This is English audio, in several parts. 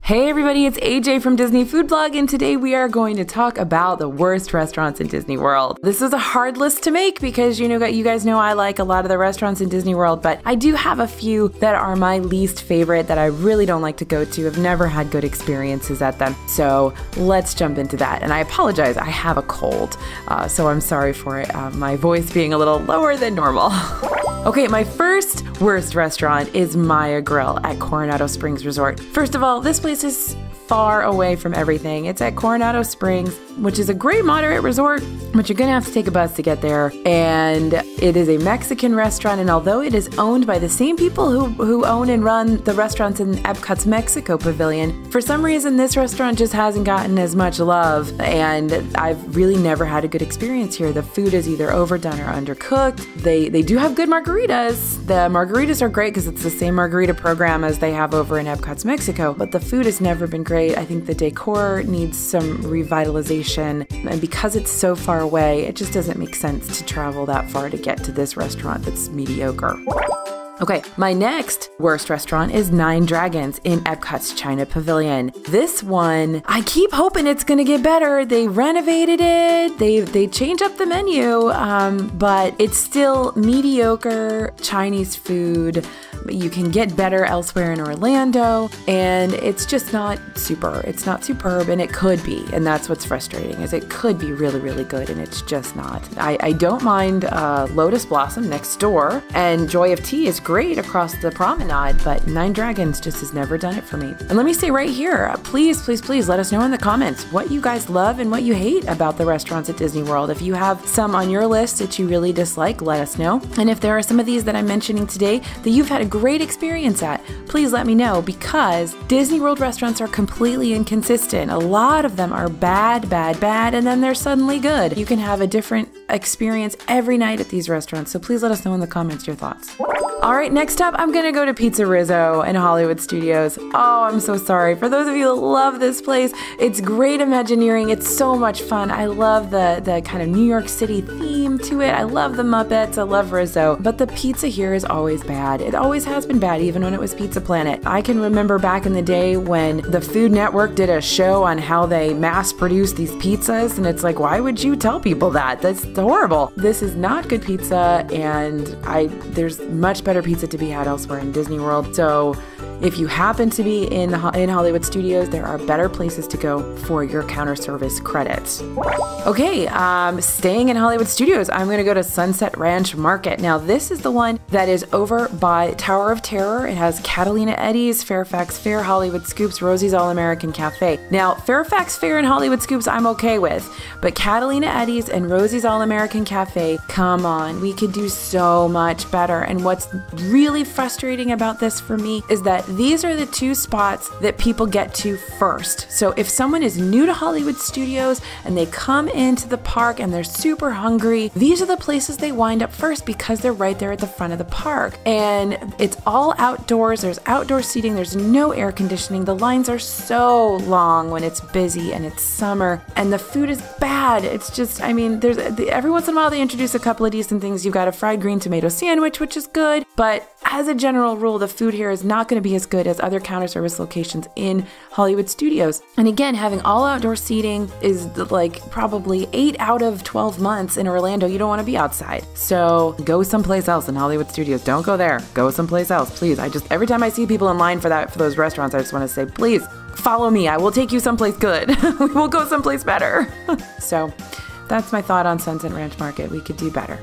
Hey everybody, it's AJ from Disney Food Blog, and today we are going to talk about the worst restaurants in Disney World. This is a hard list to make because you guys know I like a lot of the restaurants in Disney World, but I do have a few that are my least favorite that I really don't like to go to. I've never had good experiences at them. So let's jump into that. And I apologize, I have a cold, so I'm sorry for it, my voice being a little lower than normal. Okay, my first worst restaurant is Maya Grill at Coronado Springs Resort. First of all, this place is far away from everything. It's at Coronado Springs, which is a great moderate resort, but you're gonna have to take a bus to get there. And it is a Mexican restaurant, and although it is owned by the same people who own and run the restaurants in Epcot's Mexico Pavilion, for some reason this restaurant just hasn't gotten as much love, and I've really never had a good experience here. The food is either overdone or undercooked. They do have good margaritas. The margaritas are great because it's the same margarita program as they have over in Epcot's Mexico, but the food has never been great. I think the decor needs some revitalization, and because it's so far away, it just doesn't make sense to travel that far to get to this restaurant that's mediocre. Okay, my next worst restaurant is Nine Dragons in Epcot's China Pavilion. This one, I keep hoping it's gonna get better. They renovated it, they changed up the menu, but it's still mediocre Chinese food. You can get better elsewhere in Orlando, and it's just not super. It's not superb, and it could be, and that's what's frustrating, is it could be really, really good, and it's just not. I don't mind Lotus Blossom next door, and Joy of Tea is great across the promenade, but Nine Dragons just has never done it for me. And let me say right here, please, please, please let us know in the comments what you guys love and what you hate about the restaurants at Disney World. If you have some on your list that you really dislike, let us know. And if there are some of these that I'm mentioning today that you've had a great experience at, please let me know, because Disney World restaurants are completely inconsistent. A lot of them are bad, bad, bad, and then they're suddenly good. You can have a different experience every night at these restaurants, so please let us know in the comments your thoughts. All right, next up, I'm gonna go to Pizza Rizzo in Hollywood Studios. Oh, I'm so sorry. For those of you that love this place, it's great Imagineering. It's so much fun. I love the kind of New York City theme to it. I love the Muppets. I love Rizzo. But the pizza here is always bad. It always has been bad, even when it was Pizza Planet. I can remember back in the day when the Food Network did a show on how they mass-produce these pizzas, and it's like, why would you tell people that? That's horrible. This is not good pizza, and there's much better pizza to be had elsewhere in Disney World. So if you happen to be in Hollywood Studios, there are better places to go for your counter service credits. Okay, staying in Hollywood Studios, I'm gonna go to Sunset Ranch Market. Now this is the one that is over by Tower of Terror. It has Catalina Eddie's, Fairfax Fair, Hollywood Scoops, Rosie's All-American Cafe. Now Fairfax Fair and Hollywood Scoops I'm okay with, but Catalina Eddie's and Rosie's All-American Cafe, come on, we could do so much better. And what's really frustrating about this for me is that these are the two spots that people get to first. So if someone is new to Hollywood Studios and they come into the park and they're super hungry, these are the places they wind up first because they're right there at the front of the park. And it's all outdoors, there's outdoor seating, there's no air conditioning, the lines are so long when it's busy and it's summer, and the food is bad. It's just, I mean, there's every once in a while they introduce a couple of decent things. You've got a fried green tomato sandwich, which is good, but as a general rule, the food here is not going to be as good as other counter service locations in Hollywood Studios. And again, having all outdoor seating is like probably 8 out of 12 months in Orlando, you don't want to be outside. So go someplace else in Hollywood Studios. Don't go there. Go someplace else, please. Every time I see people in line for those restaurants, I just want to say, please follow me. I will take you someplace good. We will go someplace better. So that's my thought on Sunset Ranch Market. We could do better.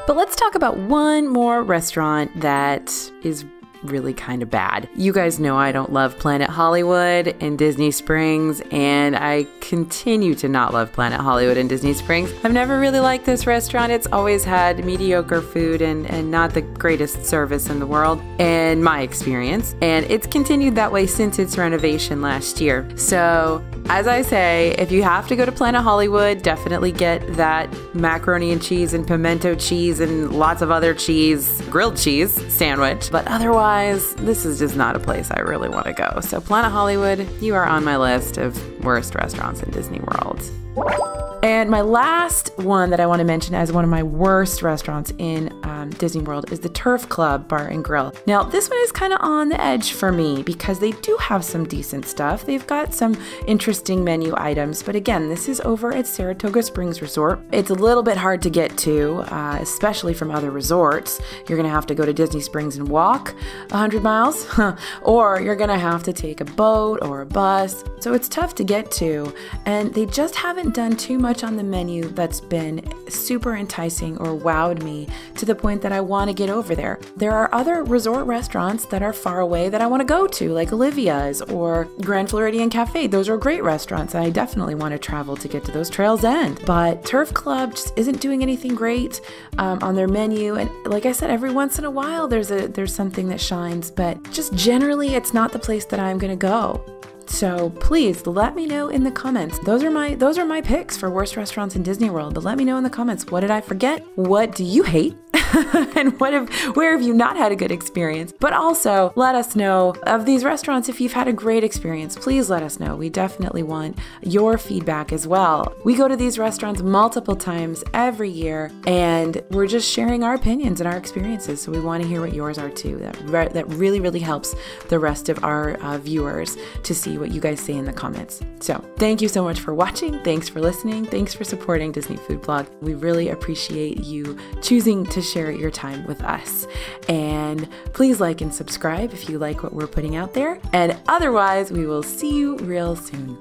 But let's talk about one more restaurant that is really kind of bad. You guys know I don't love Planet Hollywood in Disney Springs, and I continue to not love Planet Hollywood in Disney Springs. I've never really liked this restaurant. It's always had mediocre food and not the greatest service in the world, in my experience. And it's continued that way since its renovation last year. So as I say, if you have to go to Planet Hollywood, definitely get that macaroni and cheese and pimento cheese and lots of other cheese, grilled cheese sandwich. But otherwise, this is just not a place I really want to go. So Planet Hollywood, you are on my list of worst restaurants in Disney World. And my last one that I want to mention as one of my worst restaurants in Disney World is the Turf Club Bar and Grill. Now, this one is kind of on the edge for me because they do have some decent stuff. They've got some interesting menu items, but again, this is over at Saratoga Springs Resort. It's a little bit hard to get to, especially from other resorts. You're gonna have to go to Disney Springs and walk 100 miles, or you're gonna have to take a boat or a bus. So it's tough to get to, and they just haven't done too much on the menu that's been super enticing or wowed me to the point that I want to get over there. There are other resort restaurants that are far away that I want to go to, like Olivia's or Grand Floridian Cafe. Those are great restaurants, and I definitely want to travel to get to those Trails End. But Turf Club just isn't doing anything great on their menu, and like I said, every once in a while there's something that shines, but just generally it's not the place that I'm gonna go. So please let me know in the comments. Those are my picks for worst restaurants in Disney World. But let me know in the comments, what did I forget? What do you hate? And where have you not had a good experience? But also let us know of these restaurants if you've had a great experience. Please let us know. We definitely want your feedback as well. We go to these restaurants multiple times every year, and we're just sharing our opinions and our experiences. So we want to hear what yours are too. That really, really helps the rest of our viewers to see what you guys say in the comments. So thank you so much for watching. Thanks for listening. Thanks for supporting Disney Food Blog. We really appreciate you choosing to share your time with us. And please like and subscribe if you like what we're putting out there. And otherwise, we will see you real soon.